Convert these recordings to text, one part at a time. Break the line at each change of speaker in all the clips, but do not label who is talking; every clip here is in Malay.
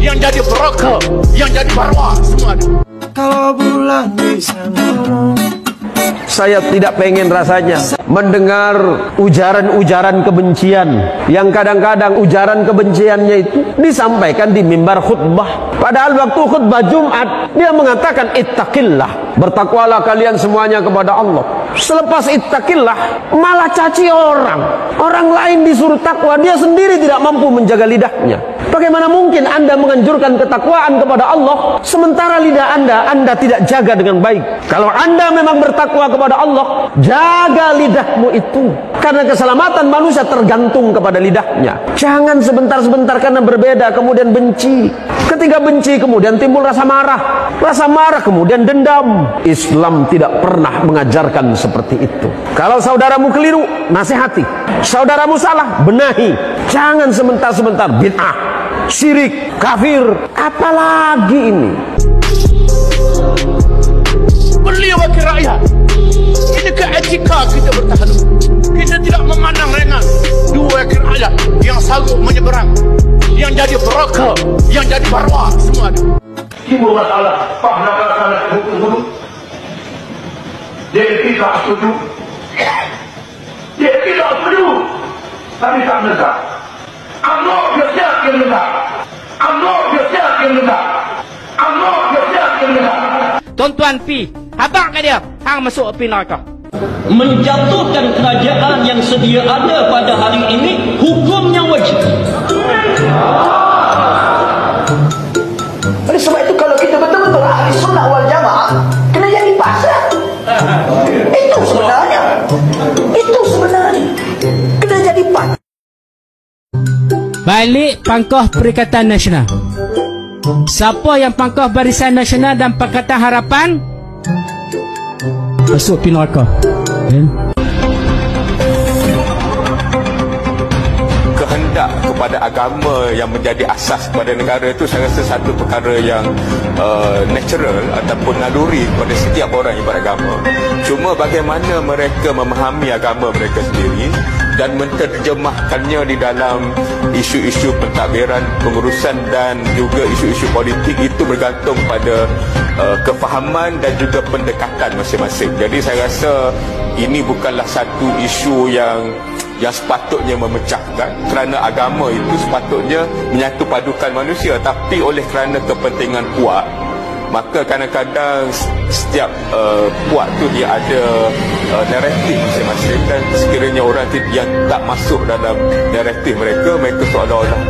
yang jadi broker, yang jadi barwa, semua ada.
Kalau bulan bisa ngomong,
saya tidak pengen rasanya mendengar ujaran-ujaran kebencian yang kadang-kadang ujaran kebenciannya itu disampaikan di mimbar khutbah. Padahal waktu khutbah Jumat dia mengatakan ittaqillah, bertakwalah kalian semuanya kepada Allah. Selepas ittaqillah malah caci orang. Orang lain disuruh takwa, dia sendiri tidak mampu menjaga lidahnya. Bagaimana mungkin Anda menganjurkan ketakwaan kepada Allah sementara lidah Anda tidak jaga dengan baik? Kalau Anda memang bertakwa kepada Allah, jaga lidahmu itu. Karena keselamatan manusia tergantung kepada lidahnya. Jangan sebentar-sebentar karena berbeda kemudian benci. Ketika benci kemudian timbul rasa marah. Rasa marah kemudian dendam. Islam tidak pernah mengajarkan seperti itu. Kalau saudaramu keliru, nasihati. Saudaramu salah, benahi. Jangan sebentar-sebentar bid'ah, syirik, kafir, apalagi ini.
Beliau wakil rakyat. Ini keetika kita bertahan. Kita tidak memandang rendah dua wakil rakyat yang sanggup menyeberang, yang jadi broker, yang jadi barwa, semua ada.
Timbul masalah, Pak nak laksanakan hukum dulu. Dia tidak setuju. Dia tidak setuju. Tapi tak menegak. Allah dia siap yang menegak. Allah dia siap yang menegak. Allah dia siap yang menegak.
Tuan-tuan pi, habaq ke dia, hang masuk api neraka.
Menjatuhkan kerajaan yang sedia ada pada hari ini, hukumnya wajib.
Oleh sebab itu kalau kita betul-betul ahli sunnah wal jamaah, kena jadi pasal. Itu sebenarnya. Itu sebenarnya. Kena jadi pasal.
Balik pangkah Perikatan Nasional. Siapa yang pangkah Barisan Nasional dan Pakatan Harapan, masuk api neraka.
Kehendak kepada agama yang menjadi asas kepada negara itu saya rasa satu perkara yang natural ataupun naluri kepada setiap orang yang beragama. Cuma bagaimana mereka memahami agama mereka sendiri dan menterjemahkannya di dalam isu-isu pentadbiran, pengurusan dan juga isu-isu politik, itu bergantung pada kefahaman dan juga pendekatan masing-masing. Jadi saya rasa ini bukanlah satu isu yang sepatutnya memecahkan, kerana agama itu sepatutnya menyatu padukan manusia, tapi oleh kerana kepentingan kuat, maka kadang-kadang setiap puak tu dia ada naratif masing-masing, dan sekiranya orang yang tak masuk dalam naratif mereka seolah-olah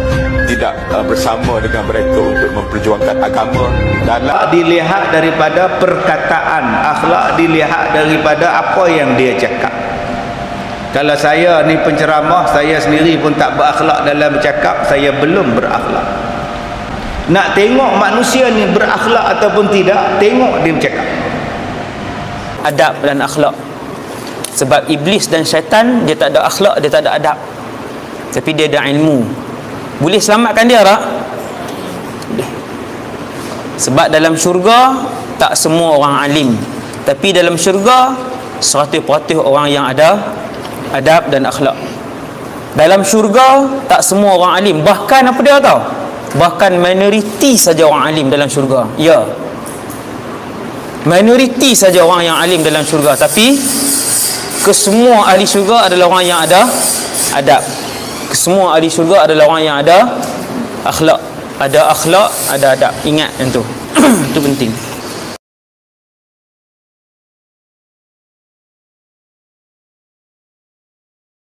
tidak bersama dengan mereka untuk memperjuangkan agama.
Dalam dilihat daripada perkataan, akhlak dilihat daripada apa yang dia cakap. Kalau saya ni penceramah, saya sendiri pun tak berakhlak dalam bercakap, saya belum berakhlak. Nak tengok manusia ni berakhlak ataupun tidak, tengok dia bercakap.
Adab dan akhlak. Sebab iblis dan syaitan, dia tak ada akhlak, dia tak ada adab. Tapi dia ada ilmu. Boleh selamatkan dia tak? Boleh. Sebab dalam syurga tak semua orang alim, tapi dalam syurga 100% orang yang ada adab dan akhlak. Dalam syurga tak semua orang alim, bahkan apa dia tahu? Bahkan minoriti saja orang alim dalam syurga. Ya, minoriti saja orang yang alim dalam syurga, tapi kesemua ahli syurga adalah orang yang ada adab. Kesemua ahli syurga adalah orang yang ada akhlak. Ada akhlak, ada adab. Ingat yang tu. Itu penting.